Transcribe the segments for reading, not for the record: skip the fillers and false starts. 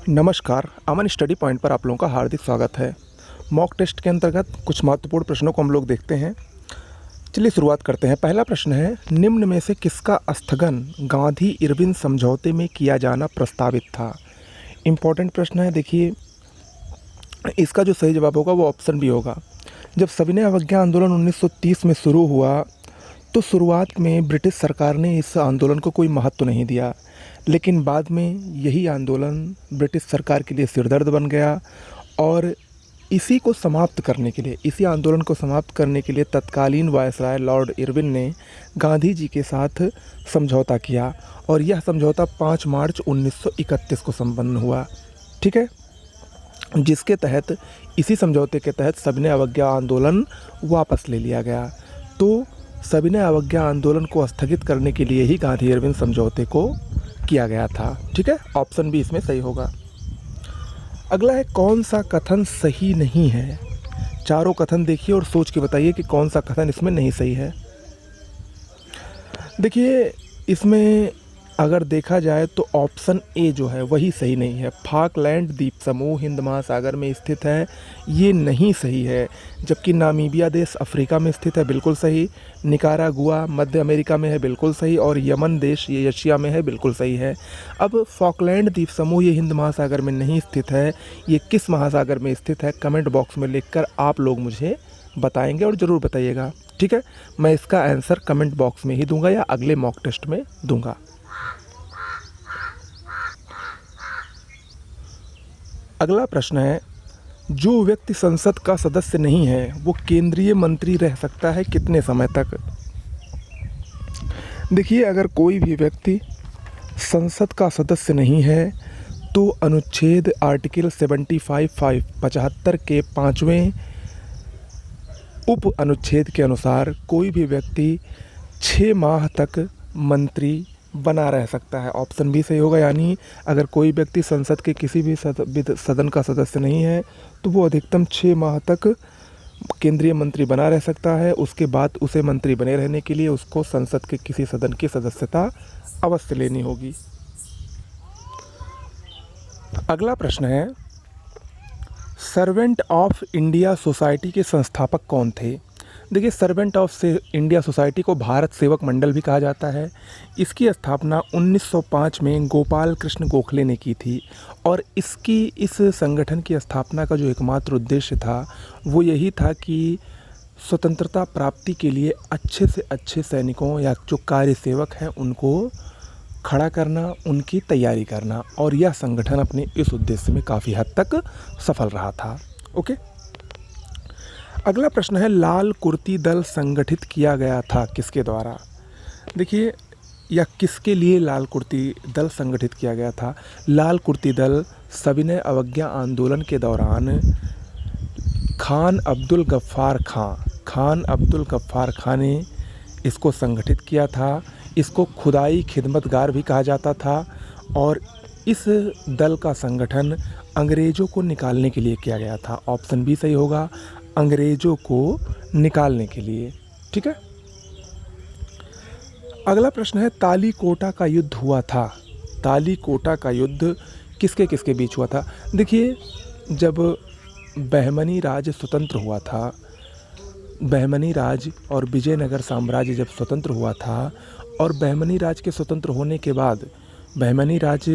नमस्कार, अमन study point पर आप लोगों का हार्दिक स्वागत है। मॉक टेस्ट के अंतर्गत कुछ महत्वपूर्ण प्रश्नों को हम लोग देखते हैं। चलिए शुरुआत करते हैं। पहला प्रश्न है, निम्न में से किसका स्थगन गांधी-इरविन समझौते में किया जाना प्रस्तावित था? इम्पॉर्टेंट प्रश्न है। देखिए, इसका जो सही जवाब होगा वो ऑप्शन बी होगा। जब सविनय अवज्ञा आंदोलन 1930 में शुरू हुआ तो शुरुआत में ब्रिटिश सरकार ने इस आंदोलन को कोई महत्व नहीं दिया, लेकिन बाद में यही आंदोलन ब्रिटिश सरकार के लिए सिरदर्द बन गया और इसी आंदोलन को समाप्त करने के लिए तत्कालीन वायसराय लॉर्ड इरविन ने गांधी जी के साथ समझौता किया और यह समझौता 5 मार्च 1931 को संपन्न हुआ। ठीक है, जिसके तहत इसी समझौते के तहत सविनय अवज्ञा आंदोलन वापस ले लिया गया। तो सविनय अवज्ञा आंदोलन को स्थगित करने के लिए ही गांधी-इरविन समझौते को किया गया था। ठीक है, ऑप्शन बी इसमें सही होगा। अगला है, कौन सा कथन सही नहीं है? चारों कथन देखिए और सोच के बताइए कि कौन सा कथन इसमें नहीं सही है। देखिए, इसमें अगर देखा जाए तो ऑप्शन ए जो है वही सही नहीं है। फाकलैंड द्वीप समूह हिंद महासागर में स्थित है, ये नहीं सही है। जबकि नामीबिया देश अफ्रीका में स्थित है, बिल्कुल सही। निकारागुआ मध्य अमेरिका में है, बिल्कुल सही। और यमन देश ये एशिया में है, बिल्कुल सही है। अब फाकलैंड द्वीप समूह ये हिंद महासागर में नहीं स्थित है, ये किस महासागर में स्थित है? कमेंट बॉक्स में लिखकर आप लोग मुझे बताएंगे और ज़रूर बताइएगा। ठीक है, मैं इसका आंसर कमेंट बॉक्स में ही दूंगा या अगले मॉक टेस्ट में दूंगा। अगला प्रश्न है, जो व्यक्ति संसद का सदस्य नहीं है वो केंद्रीय मंत्री रह सकता है कितने समय तक? देखिए, अगर कोई भी व्यक्ति संसद का सदस्य नहीं है तो अनुच्छेद आर्टिकल 75 के 5वें उप अनुच्छेद के अनुसार कोई भी व्यक्ति 6 माह तक मंत्री बना रह सकता है। ऑप्शन बी सही होगा। यानी अगर कोई व्यक्ति संसद के किसी भी सदन का सदस्य नहीं है तो वो अधिकतम 6 माह तक केंद्रीय मंत्री बना रह सकता है। उसके बाद उसे मंत्री बने रहने के लिए उसको संसद के किसी सदन की सदस्यता अवश्य लेनी होगी। अगला प्रश्न है, सर्वेंट ऑफ इंडिया सोसाइटी के संस्थापक कौन थे? देखिए, सर्वेंट ऑफ इंडिया सोसाइटी को भारत सेवक मंडल भी कहा जाता है। इसकी स्थापना 1905 में गोपाल कृष्ण गोखले ने की थी और इस संगठन की स्थापना का जो एकमात्र उद्देश्य था वो यही था कि स्वतंत्रता प्राप्ति के लिए अच्छे से अच्छे सैनिकों या जो कार्य सेवक हैं उनको खड़ा करना, उनकी तैयारी करना, और यह संगठन अपने इस उद्देश्य में काफ़ी हद तक सफल रहा था। ओके, अगला प्रश्न है, लाल कुर्ती दल संगठित किया गया था किसके द्वारा? देखिए, या किसके लिए लाल कुर्ती दल संगठित किया गया था? लाल कुर्ती दल सविनय अवज्ञा आंदोलन के दौरान खान अब्दुल गफ्फार खां ने इसको संगठित किया था। इसको खुदाई खिदमतगार भी कहा जाता था और इस दल का संगठन अंग्रेज़ों को निकालने के लिए किया गया था। ऑप्शन बी सही होगा, अंग्रेज़ों को निकालने के लिए। ठीक है, अगला प्रश्न है, तालीकोटा का युद्ध हुआ था। तालीकोटा का युद्ध किसके किसके बीच हुआ था? देखिए, जब बहमनी राज स्वतंत्र हुआ था, बहमनी राज और विजयनगर साम्राज्य जब स्वतंत्र हुआ था और बहमनी राज के स्वतंत्र होने के बाद बहमनी राज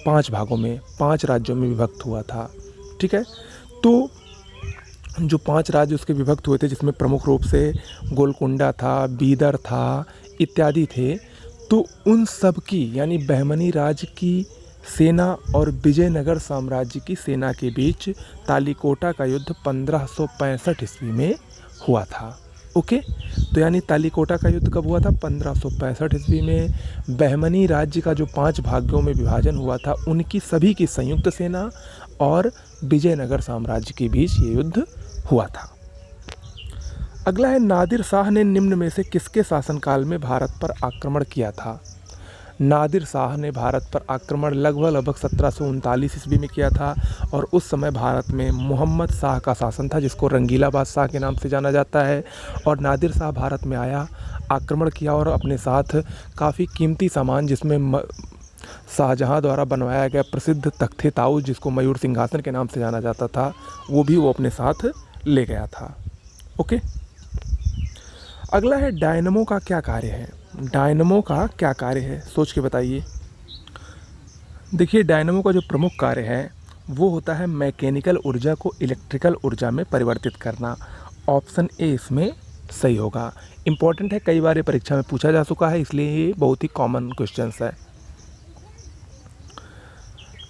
5 भागों में 5 राज्यों में विभक्त हुआ था। ठीक है, तो जो 5 राज्य उसके विभक्त हुए थे जिसमें प्रमुख रूप से गोलकुंडा था, बीदर था इत्यादि थे, तो उन सब की यानी बहमनी राज की सेना और विजयनगर साम्राज्य की सेना के बीच तालीकोटा का युद्ध 1565 ईस्वी में हुआ था। ओके, तो यानी तालीकोटा का युद्ध कब हुआ था? 1565 ईस्वी में। बहमनी राज्य का जो 5 भागों में विभाजन हुआ था उनकी सभी की संयुक्त सेना और विजयनगर साम्राज्य के बीच ये युद्ध हुआ था। अगला है, नादिर शाह ने निम्न में से किसके शासनकाल में भारत पर आक्रमण किया था? नादिर शाह ने भारत पर आक्रमण लगभग 1739 ईस्वी में किया था और उस समय भारत में मोहम्मद शाह का शासन था जिसको रंगीला बादशाह के नाम से जाना जाता है। और नादिर शाह भारत में आया, आक्रमण किया और अपने साथ काफ़ी कीमती सामान जिसमें शाहजहाँ द्वारा बनवाया गया प्रसिद्ध तख्ते ताऊस, जिसको मयूर सिंहासन के नाम से जाना जाता था, वो भी वो अपने साथ ले गया था। ओके। अगला है डायनमो का क्या कार्य है। डायनमो का क्या कार्य है, सोच के बताइए। देखिए, डायनमो का जो प्रमुख कार्य है वो होता है मैकेनिकल ऊर्जा को इलेक्ट्रिकल ऊर्जा में परिवर्तित करना। ऑप्शन ए इसमें सही होगा। इम्पॉर्टेंट है, कई बार ये परीक्षा में पूछा जा चुका है, इसलिए ये बहुत ही कॉमन क्वेश्चंस है।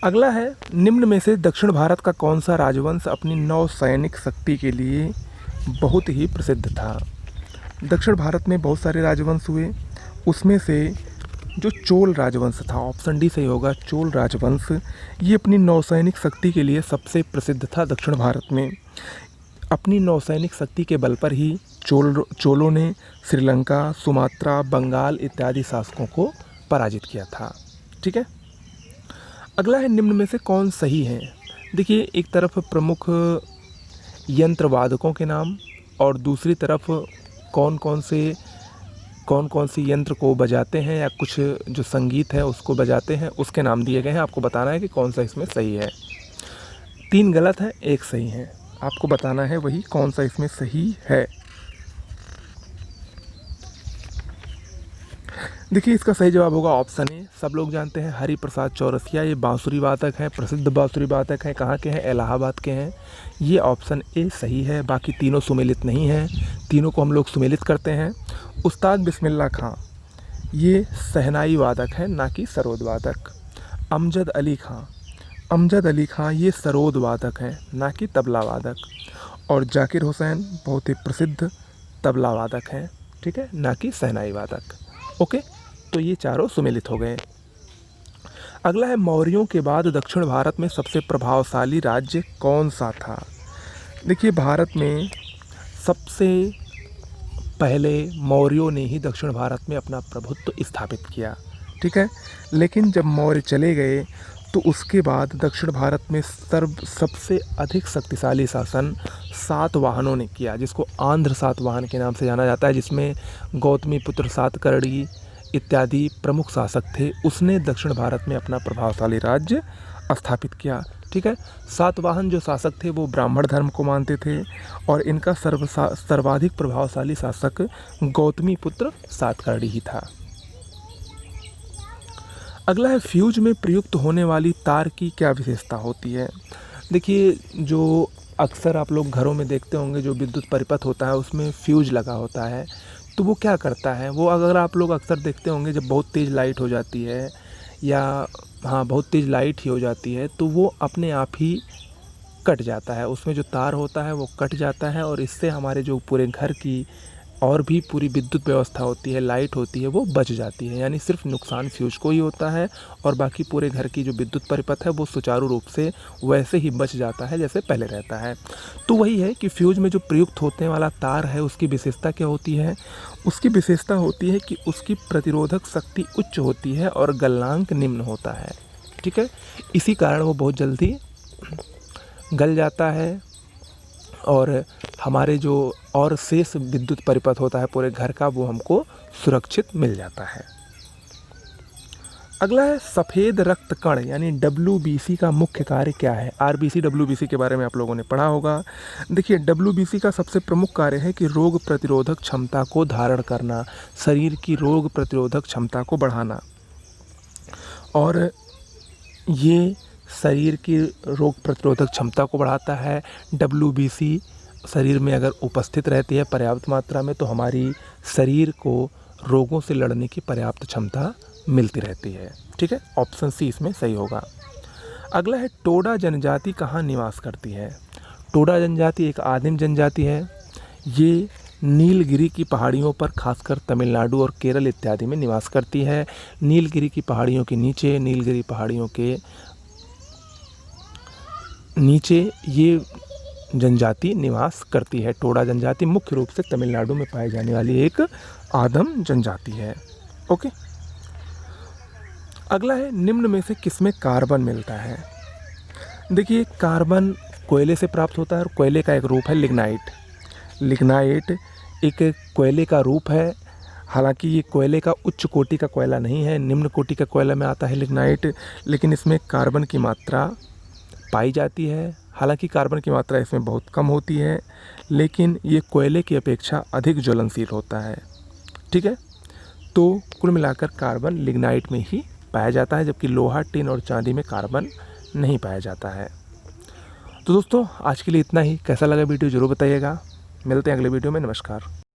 अगला है, निम्न में से दक्षिण भारत का कौन सा राजवंश अपनी नौसैनिक शक्ति के लिए बहुत ही प्रसिद्ध था। दक्षिण भारत में बहुत सारे राजवंश हुए, उसमें से जो चोल राजवंश था, ऑप्शन डी सही होगा, चोल राजवंश, ये अपनी नौसैनिक शक्ति के लिए सबसे प्रसिद्ध था दक्षिण भारत में। अपनी नौसैनिक शक्ति के बल पर ही चोलों ने श्रीलंका, सुमात्रा, बंगाल इत्यादि शासकों को पराजित किया था। ठीक है। अगला है, निम्न में से कौन सही है। देखिए, एक तरफ प्रमुख यंत्रवादकों के नाम और दूसरी तरफ कौन कौन सी यंत्र को बजाते हैं या कुछ जो संगीत है उसको बजाते हैं, उसके नाम दिए गए हैं। आपको बताना है कि कौन सा इसमें सही है। 3 गलत है, 1 सही है। आपको बताना है वही कौन सा इसमें सही है। देखिए, इसका सही जवाब होगा ऑप्शन ए। सब लोग जानते हैं हरि प्रसाद चौरसिया, ये बांसुरी वादक हैं, प्रसिद्ध बांसुरी वादक हैं। कहाँ के हैं? इलाहाबाद के हैं। ये ऑप्शन ए सही है। बाकी तीनों सुमेलित नहीं हैं, तीनों को हम लोग सुमेलित करते हैं। उस्ताद बिस्मिल्लाह खां, ये शहनाई वादक हैं, ना कि सरोद वादक। अमजद अली खां ये सरोद वादक हैं, ना कि तबला वादक। और जाकिर हुसैन बहुत ही प्रसिद्ध तबला वादक हैं, ठीक है, ना कि शहनाई वादक। ओके, तो ये चारों सुमेलित हो गए। अगला है, मौर्यों के बाद दक्षिण भारत में सबसे प्रभावशाली राज्य कौन सा था। देखिए, भारत में सबसे पहले मौर्यों ने ही दक्षिण भारत में अपना प्रभुत्व स्थापित किया, ठीक है। लेकिन जब मौर्य चले गए तो उसके बाद दक्षिण भारत में सबसे अधिक शक्तिशाली शासन सातवाहनों ने किया, जिसको आंध्र सातवाहन के नाम से जाना जाता है, जिसमें गौतमीपुत्र सातकर्णी इत्यादि प्रमुख शासक थे। उसने दक्षिण भारत में अपना प्रभावशाली राज्य स्थापित किया, ठीक है। सातवाहन जो शासक थे वो ब्राह्मण धर्म को मानते थे और इनका सर्वाधिक प्रभावशाली शासक गौतमीपुत्र सातकर्णी ही था। अगला है, फ्यूज में प्रयुक्त होने वाली तार की क्या विशेषता होती है। देखिए, जो अक्सर आप लोग घरों में देखते होंगे, जो विद्युत परिपथ होता है उसमें फ्यूज लगा होता है, तो वो क्या करता है, वो अगर आप लोग अक्सर देखते होंगे जब बहुत तेज़ लाइट हो जाती है या बहुत तेज़ लाइट ही हो जाती है तो वो अपने आप ही कट जाता है, उसमें जो तार होता है वो कट जाता है और इससे हमारे जो पूरे घर की और भी पूरी विद्युत व्यवस्था होती है, लाइट होती है, वो बच जाती है। यानी सिर्फ नुकसान फ्यूज को ही होता है और बाकी पूरे घर की जो विद्युत परिपथ है वो सुचारू रूप से वैसे ही बच जाता है जैसे पहले रहता है। तो वही है कि फ्यूज में जो प्रयुक्त होने वाला तार है उसकी विशेषता क्या होती है। उसकी विशेषता होती है कि उसकी प्रतिरोधक शक्ति उच्च होती है और गलनांक निम्न होता है, ठीक है। इसी कारण वो बहुत जल्दी गल जाता है और हमारे जो और शेष विद्युत परिपथ होता है पूरे घर का, वो हमको सुरक्षित मिल जाता है। अगला है, सफ़ेद रक्त कण यानी WBC का मुख्य कार्य क्या है। RBC WBC के बारे में आप लोगों ने पढ़ा होगा। देखिए, WBC का सबसे प्रमुख कार्य है कि रोग प्रतिरोधक क्षमता को धारण करना, शरीर की रोग प्रतिरोधक क्षमता को बढ़ाना। और ये शरीर की रोग प्रतिरोधक क्षमता को बढ़ाता है। WBC शरीर में अगर उपस्थित रहती है पर्याप्त मात्रा में तो हमारी शरीर को रोगों से लड़ने की पर्याप्त क्षमता मिलती रहती है, ठीक है। ऑप्शन सी इसमें सही होगा। अगला है, टोडा जनजाति कहाँ निवास करती है। टोडा जनजाति एक आदिम जनजाति है। ये नीलगिरी की पहाड़ियों पर, खासकर तमिलनाडु और केरल इत्यादि में निवास करती है। नीलगिरी की पहाड़ियों के नीचे, नीलगिरी पहाड़ियों के नीचे ये जनजाति निवास करती है। टोडा जनजाति मुख्य रूप से तमिलनाडु में पाई जाने वाली एक आदिम जनजाति है। ओके। अगला है, निम्न में से किसमें कार्बन मिलता है। देखिए, कार्बन कोयले से प्राप्त होता है और कोयले का एक रूप है लिग्नाइट। लिग्नाइट एक कोयले का रूप है। हालांकि ये कोयले का उच्च कोटि का कोयला नहीं है, निम्न कोटि का कोयला में आता है लिग्नाइट, लेकिन इसमें कार्बन की मात्रा पाई जाती है। हालांकि कार्बन की मात्रा इसमें बहुत कम होती है, लेकिन ये कोयले की अपेक्षा अधिक ज्वलनशील होता है। ठीक है, तो कुल मिलाकर कार्बन लिग्नाइट में ही पाया जाता है, जबकि लोहा, टिन और चांदी में कार्बन नहीं पाया जाता है। तो दोस्तों आज के लिए इतना ही। कैसा लगा वीडियो ज़रूर बताइएगा। मिलते हैं अगले वीडियो में। नमस्कार।